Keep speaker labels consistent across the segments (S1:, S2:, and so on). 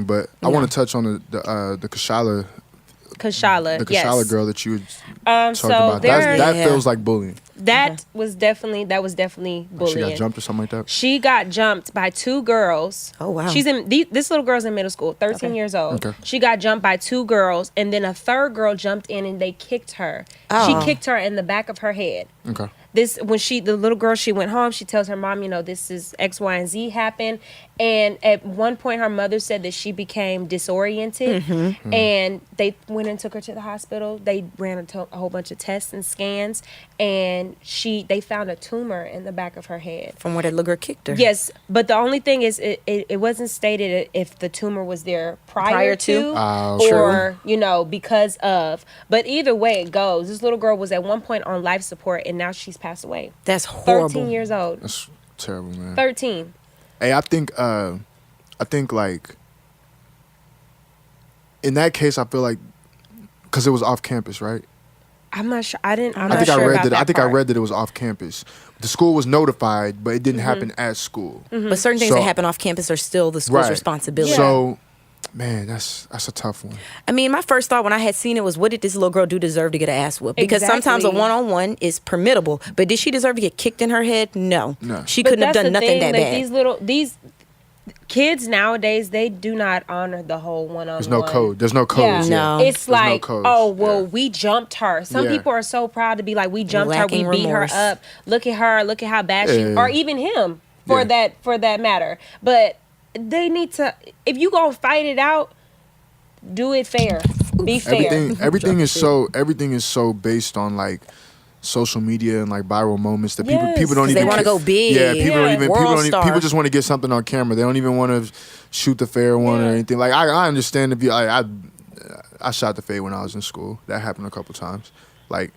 S1: But I want to touch on the Kashla.
S2: Kashla,
S1: the
S2: yes.
S1: Kashla girl that you talked about. That feels like bullying.
S2: That was definitely bullying.
S1: She got jumped or something like that?
S2: She got jumped by two girls.
S3: Oh, wow.
S2: This little girl's in middle school, 13 years old. Okay. She got jumped by two girls, and then a third girl jumped in and they kicked her. Oh. She kicked her in the back of her head. Okay. The little girl, she went home, she tells her mom, this is X, Y, and Z happened. And at one point, her mother said that she became disoriented. Mm-hmm. And they went and took her to the hospital. They ran a whole bunch of tests and scans. And they found a tumor in the back of her head.
S3: From where that little girl kicked her.
S2: Yes. But the only thing is, it wasn't stated if the tumor was there prior to or, because of. But either way it goes, this little girl was at one point on life support, and now she's passed away.
S3: That's horrible.
S2: 13 years old.
S1: That's terrible, man.
S2: 13.
S1: Hey, I think like in that case, I feel like because it was off campus, right?
S2: I'm not sure. I read
S1: that it was off campus. The school was notified, but it didn't happen at school.
S3: Mm-hmm. But certain things that happen off campus are still the school's responsibility.
S1: Yeah. So, man, that's a tough one.
S3: I mean, my first thought when I had seen it was, what did this little girl deserve to get an ass whooped? Because sometimes a one-on-one is permittable, but did she deserve to get kicked in her head? No. She couldn't have done nothing that bad.
S2: These kids nowadays, they do not honor the whole one-on-one.
S1: There's no code.
S2: Yeah. No. It's like, we jumped her. Some people are so proud to be like, we jumped her, we beat her up. Look at her, look at how bad she, or even him for that matter. But they need to, if you gonna fight it out, do it fair. Be fair.
S1: Everything is so based on like social media and like viral moments that people don't even.
S3: They want to go big.
S1: Yeah, people just want to get something on camera. They don't even want to shoot the fair one or anything. Like I understand if you I shot the fade when I was in school. That happened a couple times. Like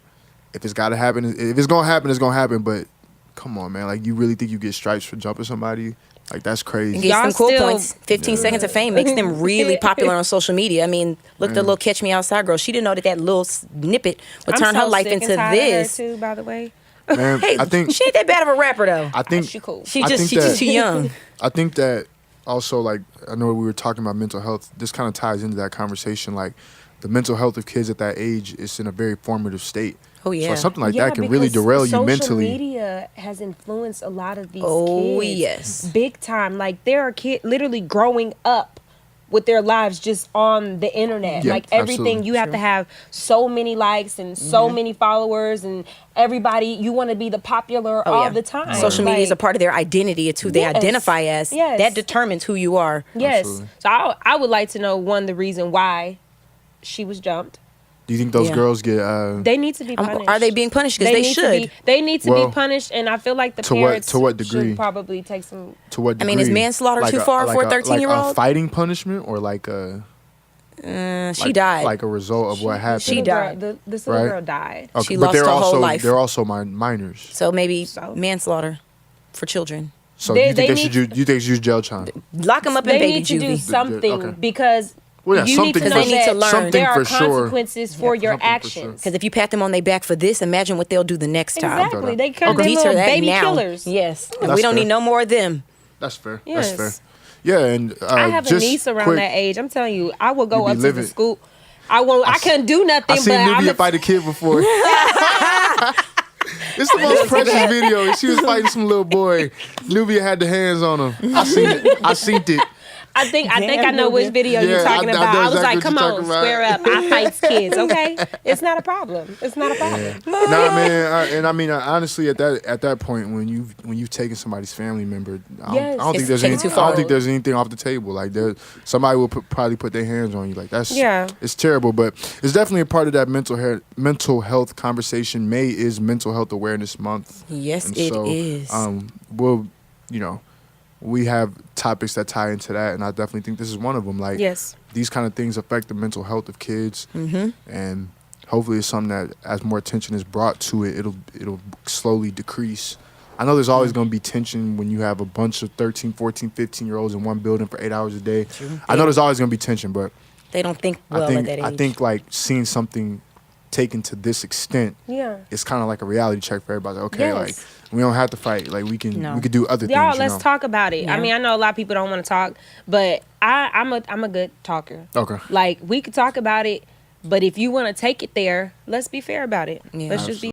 S1: if it's gotta happen, if it's gonna happen, it's gonna happen. But come on, man. Like you really think you get stripes for jumping somebody? Like that's crazy.
S3: And get some cool points. 15 seconds of fame makes them really popular on social media. I mean, look at the little Catch Me Outside girl. She didn't know that little snippet would turn her life into this.
S2: Too, by the way.
S1: Man,
S3: hey,
S1: I think
S3: she ain't that bad of a rapper though.
S1: I think
S2: she cool.
S3: She's just too young.
S1: I think that also, like, I know we were talking about mental health. This kind of ties into that conversation. Like, the mental health of kids at that age is in a very formative state.
S3: Oh, yeah.
S1: So something like that can really derail you mentally.
S2: Social media has influenced a lot of these kids.
S3: Oh, yes.
S2: Big time. Like, there are kids literally growing up with their lives just on the internet.
S1: Yeah,
S2: like, everything, you have to have so many likes and so many followers, and everybody, you want to be the popular all the time.
S3: Social media is a part of their identity. It's who they identify as.
S2: Yes.
S3: That determines who you are.
S2: Yes.
S1: Absolutely.
S2: So I would like to know, the reason why she was jumped.
S1: Do you think those girls get...
S2: they need to be punished.
S3: Are they being punished? Because they should.
S2: They need to be punished, and I feel like the parents
S1: to what degree?
S2: should probably take some...
S1: To what degree?
S3: I mean, is manslaughter too far for a 13-year-old?
S1: Like a fighting punishment or like a...
S3: she died.
S1: Like a result of what happened?
S3: She died.
S2: This little girl died.
S3: Okay, she lost her whole life.
S1: They're also minors.
S3: So maybe manslaughter for children.
S1: So you think they should use jail time?
S3: Lock them up in baby juvie.
S2: They need to do something because...
S1: Well, yeah,
S2: you need to know
S3: they need to learn.
S2: There are consequences for your actions.
S3: Because if you pat them on their back for this, imagine what they'll do the next time.
S2: Exactly. They come little baby killers.
S3: Yes. We don't need no more of them.
S1: That's fair.
S2: Yes.
S1: That's fair. Yeah, and
S2: I have a niece around that age. I'm telling you, I will go up to the school. I couldn't do nothing.
S1: I seen Nubia fight a kid before. It's the most precious video. She was fighting some little boy. Nubia had the hands on him. I seen it.
S2: I think I know which video you're talking about. I was like, come on, square up. I fight kids, okay? It's not a problem. It's not a problem.
S1: Nah, man. I mean, honestly, at that point, when you've taken somebody's family member, I don't think there's anything off the table. Like somebody will probably put their hands on you. Like it's terrible. But it's definitely a part of that mental health conversation. May is Mental Health Awareness Month.
S3: Yes, it is.
S1: We have topics that tie into that, and I definitely think this is one of them. Like, these kind of things affect the mental health of kids, and hopefully it's something that, as more attention is brought to it, it'll slowly decrease. I know there's always going to be tension when you have a bunch of 13, 14, 15-year-olds in one building for 8 hours a day. True. I know there's always going to be tension, but
S3: they don't think well at that age.
S1: I think like seeing something taken to this extent, it's kind of like a reality check for everybody. Like, okay, like we don't have to fight. Like we can do other things.
S2: Y'all, let's talk about it. Yeah. I mean, I know a lot of people don't want to talk, but I'm a good talker.
S1: Okay.
S2: Like we could talk about it, but if you want to take it there, let's be fair about it. Yeah. Let's just be